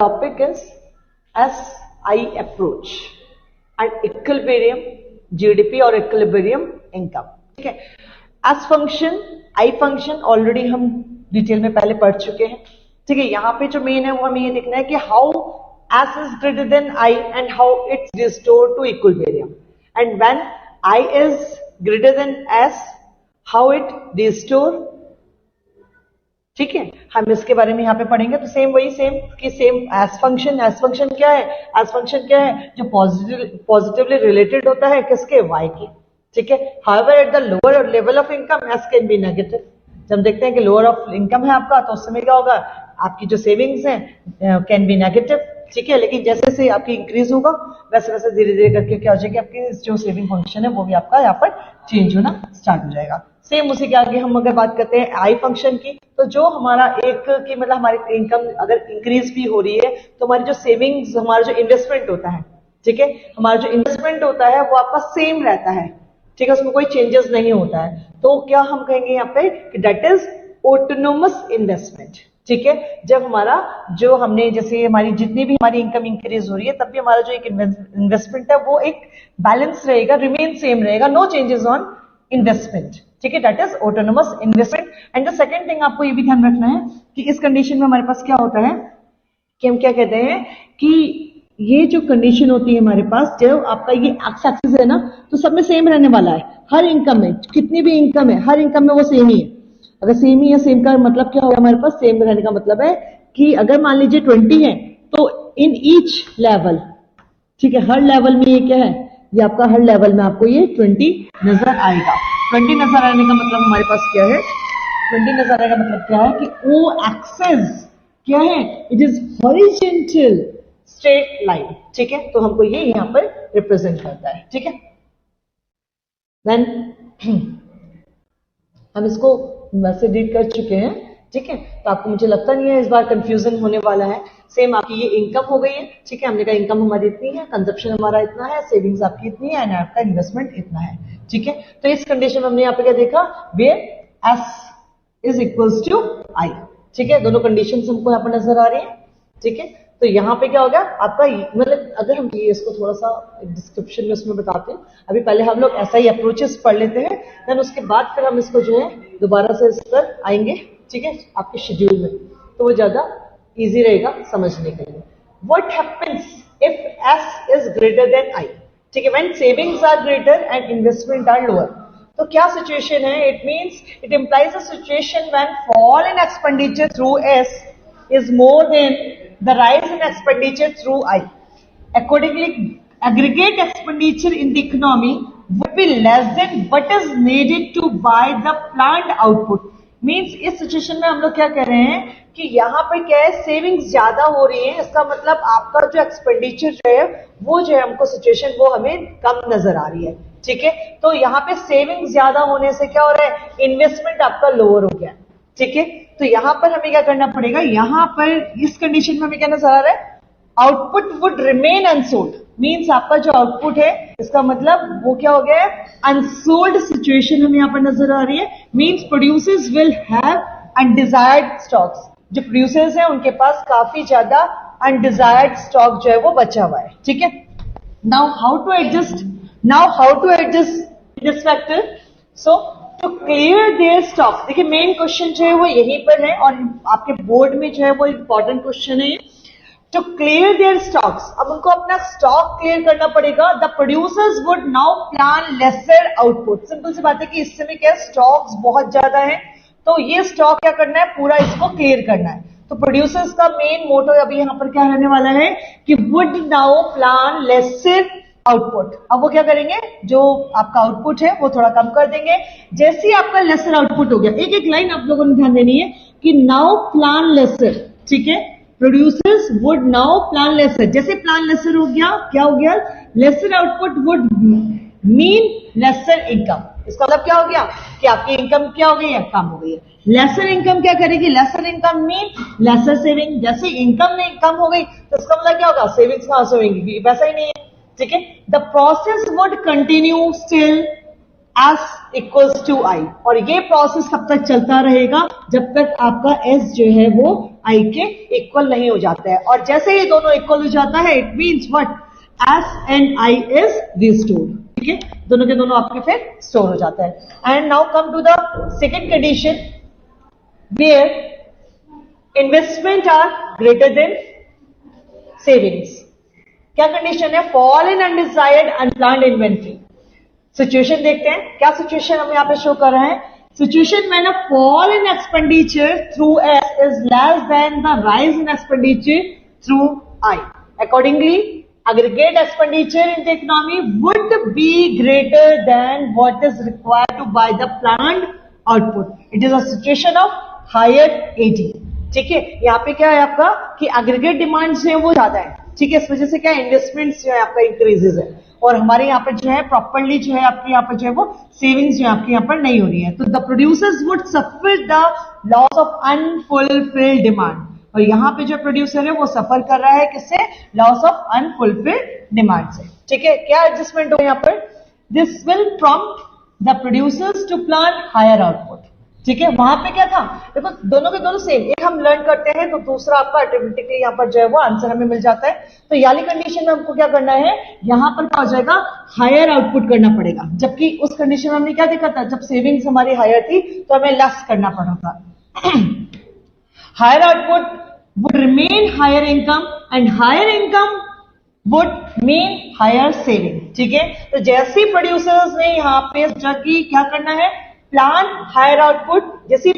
topic is SI approach and equilibrium GDP और equilibrium income. ठीक है, S function, I function already हम detail में पहले पढ़ चुके हैं. ठीक है, यहाँ पे जो मेन है वो हमें ये देखना है कि how S is greater than I and how it's restored to equilibrium, and when I is greater than S, how it restore. ठीक है, हम इसके बारे में यहाँ पे पढ़ेंगे. तो सेम वही सेम एस फंक्शन क्या है? एस फंक्शन क्या है? जो पॉजिटिवली रिलेटेड होता है किसके? वाई के. ठीक है, however at the lower level of income is can be negative. जब देखते हैं कि लोअर ऑफ इनकम है आपका, तो उस समय क्या होगा? आपकी जो सेविंग्स हैं कैन बी नेगेटिव. ठीक है, लेकिन जैसे जैसे आपकी इंक्रीज होगा वैसे वैसे धीरे धीरे करके क्या हो जाएगा, आपकी जो सेविंग फंक्शन है वो भी आपका यहाँ पर चेंज होना स्टार्ट हो जाएगा. सेम उसी के आगे हम अगर बात करते हैं आई फंक्शन की, तो जो हमारा एक की मतलब हमारी इनकम अगर इंक्रीज भी हो रही है तो हमारी जो सेविंग्स, हमारा जो इन्वेस्टमेंट होता है, ठीक है, हमारा जो इन्वेस्टमेंट होता है वो आपका सेम रहता है. ठीक है, उसमें कोई चेंजेस नहीं होता है. तो क्या हम कहेंगे यहाँ पे कि दैट इज ऑटोनोमस इन्वेस्टमेंट. ठीक है, जब हमारा जो हमने जैसे हमारी जितनी भी हमारी इनकम इंक्रीज हो रही है तब भी हमारा जो एक इन्वेस्टमेंट है वो एक बैलेंस रहेगा, रिमेन सेम रहेगा, नो चेंजेस ऑन इन्वेस्टमेंट. ठीक है, that is autonomous investment. And the second thing आपको ये भी ध्यान रखना है कि इस कंडीशन में हमारे पास क्या होता है कि हम क्या कहते हैं कि ये जो कंडीशन होती है हमारे पास, जब आपका ये एक्स एक्सिस है ना, तो सब में सेम रहने वाला है. हर इनकम में, कितनी भी इनकम है, हर इनकम में वो सेम ही है. अगर सेम ही है, सेम का मतलब क्या होगा हमारे पास? सेम रहने का मतलब है कि अगर मान लीजिए 20 है तो इन ईच लेवल, ठीक है, हर लेवल में ये क्या है, ये आपका हर लेवल में आपको ये 20 नजर आएगा. 20 नजर आने का मतलब हमारे पास क्या है? 20 नजर आने का मतलब क्या है कि ओ एक्सेस क्या है? It is horizontal straight line. ठीक है, तो हमको ये यहाँ पर रिप्रेजेंट करता है. ठीक है, देन हम इसको वैसे रीड कर चुके हैं. ठीक है, तो आपको मुझे लगता नहीं है इस बार कंफ्यूजन होने वाला है. सेम आपकी ये इनकम हो गई है. ठीक है, हमने कहा इनकम हमारी इतनी है, कंजप्शन हमारा इतना है, सेविंग्स आपकी इतनी है एंड आपका इन्वेस्टमेंट इतना है. ठीक है, तो इस कंडीशन में हमने यहाँ पे क्या देखा? Where S is equals to I. ठीक है, दोनों कंडीशन हमको यहाँ पर नजर आ रही है. ठीक है, तो यहाँ पे क्या हो गया आपका, मतलब अगर हम ये इसको थोड़ा सा डिस्क्रिप्शन में उसमें बताते हैं. अभी पहले हम लोग ऐसा ही अप्रोचेस पढ़ लेते हैं, देन उसके बाद फिर हम इसको जो है दोबारा से इस पर आएंगे. ठीक है, आपके शेड्यूल में, तो वो ज्यादा इजी रहेगा समझने के लिए. What happens if S is greater than I? ठीक है, when savings are greater and investment are lower. तो क्या सिचुएशन है? It means it implies a situation when fall in expenditure through S is more than the rise in expenditure through I. Accordingly, aggregate expenditure in the economy would be less than what is needed to buy the planned output. Means इस situation में हम लोग क्या कर रहे हैं कि यहाँ पर क्या है, सेविंग्स ज्यादा हो रही है. इसका मतलब आपका जो एक्सपेंडिचर है वो जो है हमको सिचुएशन वो हमें कम नजर आ रही है. ठीक है, तो यहाँ पे सेविंग्स ज्यादा होने से क्या हो रहा है? इन्वेस्टमेंट आपका लोअर हो गया. ठीक है, तो यहां पर हमें क्या करना पड़ेगा? यहां पर इस कंडीशन में हमें क्या नजर आ रहा है? Output would remain unsold. Means आपका जो आउटपुट है इसका मतलब वो क्या हो गया है? अनसोल्ड सिचुएशन हमें यहां पर नजर आ रही है. Means producers will have undesired stocks. जो प्रोड्यूसर्स हैं उनके पास काफी ज्यादा अनडिजायर्ड स्टॉक जो है वो बचा हुआ है. ठीक है, now how to adjust this factor? So to clear their stock. देखिए मेन क्वेश्चन जो है वो यहीं पर है और आपके बोर्ड में जो है वो इंपॉर्टेंट क्वेश्चन है. टू क्लियर देयर स्टॉक्स, अब उनको अपना स्टॉक क्लियर करना पड़ेगा. The producers would now plan lesser output. Simple सी बात है कि इस समय क्या स्टॉक्स बहुत ज्यादा है, तो ये स्टॉक क्या करना है? पूरा इसको क्लियर करना है. तो प्रोड्यूसर्स का मेन मोटो अभी यहां पर क्या रहने वाला है कि would now plan lesser output. अब वो क्या करेंगे? जो आपका आउटपुट है वो थोड़ा कम कर देंगे. जैसे ही आपका लेसर आउटपुट हो गया, एक एक लाइन आप लोगों ने ध्यान देनी है कि नाउ प्लान लेसर. ठीक है, producers would now plan lesser. जैसे प्लान लेसर हो गया, क्या हो गया? Lesser output would mean lesser income. इसका मतलब क्या हो गया कि आपकी इनकम क्या हो गई है? कम हो गई है. लेसर इनकम क्या करेगी? Lesser income mean lesser saving. जैसे इनकम नहीं कम हो गई तो इसका मतलब क्या होगा? सेविंग्स कहां से होंगी? वैसा ही नहीं है. ठीक है, the process would continue still S equals to I, और ये प्रोसेस कब तक चलता रहेगा, जब तक आपका S जो है वो I के इक्वल नहीं हो जाता है। और जैसे ही दोनों इक्वल हो जाता है, it means what, S and I is restored। ठीक है, दोनों के दोनों आपके फिर स्टोर हो जाता है। And now come to the second condition, where investment are greater than savings. क्या कंडीशन है, fall in undesired unplanned inventory. Situation देखते हैं, क्या सिचुएशन हमें यहाँ पे शो कर रहा है। सिचुएशन में ना fall in expenditure through S is less than the rise in expenditure through I. Accordingly aggregate expenditure in the economy would be greater than what is required to buy the planned output. It is a situation of higher AD। ठीक है, यहाँ पे क्या है आपका कि aggregate demands हैं वो ज्यादा है। ठीक है, इस वजह से क्या इन्वेस्टमेंट्स जो है आपका इंक्रीजेस है, और हमारे यहाँ पर जो है प्रॉपरली जो है आपके यहाँ पर जो है वो सेविंग्स जो है आपके यहाँ पर नहीं हो रही है। तो the producers would suffer the loss of unfulfilled demand, और यहाँ पे जो प्रोड्यूसर है वो सफर कर रहा है किससे, लॉस ऑफ अनफुलफिल्ड डिमांड से। ठीक है, क्या एडजस्टमेंट हो यहाँ पर, this will prompt the producers to plan higher output. ठीक है, वहां पे क्या था, देखो दोनों के दोनों सेम, एक हम लर्न करते हैं तो दूसरा आपका ऑटोमेटिकली यहाँ पर जो है वो आंसर हमें मिल जाता है। तो ये वाली कंडीशन में हमको क्या करना है, यहाँ पर क्या हो जाएगा, हायर आउटपुट करना पड़ेगा, जबकि उस कंडीशन में हमने क्या देखा था, जब सेविंग्स हमारी हायर थी तो हमें लेस करना पड़ा था। Higher output would remain higher income and higher income would mean higher saving। ठीक है, तो जैसे प्रोड्यूसर्स ने यहाँ पे जबकि क्या करना है, प्लान हायर आउटपुट, जैसे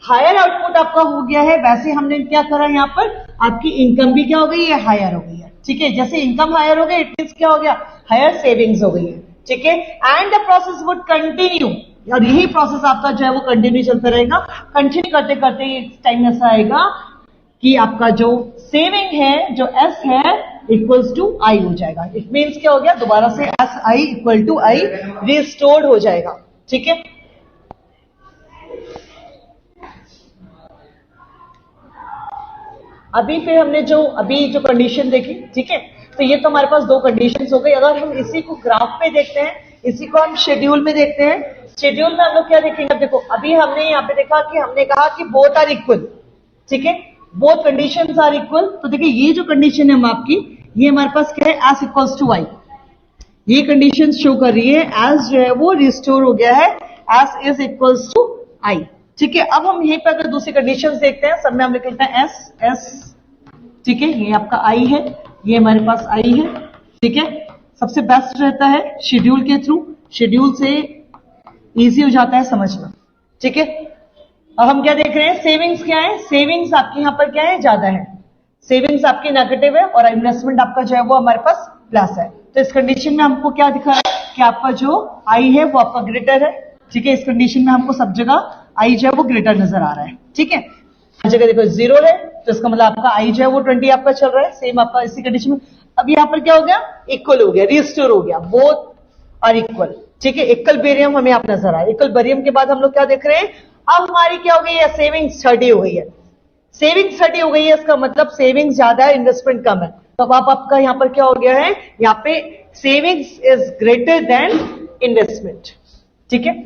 हायर आउटपुट आपका हो गया है वैसे हमने क्या करा, यहाँ पर आपकी इनकम भी क्या हो गई है, हायर हो गई है। ठीक है, जैसे इनकम हायर हो गई इट मींस क्या हो गया, हायर सेविंग्स हो गई है। ठीक है, and the process would continue, और यही प्रोसेस आपका जो है वो कंटिन्यू चलता रहेगा। कंटिन्यू करते करते एक टाइम ऐसा आएगा कि आपका जो सेविंग है, जो एस है इक्वल्स टू आई हो जाएगा। इट मीन्स क्या हो गया, दोबारा से S I equal to I restored हो जाएगा। ठीक है, अभी फिर हमने जो कंडीशन देखी, ठीक है, तो ये तो हमारे पास दो कंडीशंस हो गई। अगर हम इसी को ग्राफ पे देखते हैं, इसी को हम शेड्यूल में देखते हैं, शेड्यूल में हम लोग क्या देखेंगे, देखो अभी हमने यहाँ पे देखा कि हमने कहा कि बोथ आर इक्वल। ठीक है, बोथ कंडीशंस आर इक्वल। तो देखिए ये जो कंडीशन है आपकी, ये हमारे पास क्या है, एस इक्वल्स टू आई, ये कंडीशन शो कर रही है, एस जो है वो रिस्टोर हो गया है, S is equals to I. ठीक है, अब हम यहीं पर अगर दूसरी कंडीशन देखते हैं, सब में हम लिखते हैं एस एस। ठीक है, ये आपका आई है, ये हमारे पास आई है। ठीक है, सबसे बेस्ट रहता है शेड्यूल के थ्रू, शेड्यूल से इजी हो जाता है समझना। ठीक है, अब हम क्या देख रहे हैं, सेविंग्स क्या है, सेविंग्स आपके यहाँ पर क्या है, ज्यादा है, सेविंग्स आपकी नेगेटिव है और इन्वेस्टमेंट आपका जो है वो हमारे पास प्लस है। तो इस कंडीशन में हमको क्या दिखा है कि आपका जो आई है वो आपका ग्रेटर है। ठीक है, इस कंडीशन में हमको सब जगह आई जो है वो ग्रेटर नजर आ रहा है। ठीक है, हर जगह देखो जीरो है, तो इसका मतलब आपका आई जो है वो 20 आपका चल रहा है, सेम आपका इसी कंडीशन में। अब यहाँ पर क्या हो गया, इक्वल हो गया, रिस्टोर हो गया, बोथ आर इक्वल। ठीक है, इक्वलिब्रियम हमें आप नजर आया। इक्वलिब्रियम के बाद हम लोग क्या देख रहे हैं, अब हमारी क्या हो गई है, सेविंग्स 30 हो गई है, सेविंग्स 30 हो गई है, इसका मतलब सेविंग्स ज्यादा है, इन्वेस्टमेंट कम है। तो अब आपका यहाँ पर क्या हो गया है, यहाँ पे savings is greater then investment. ठीक है।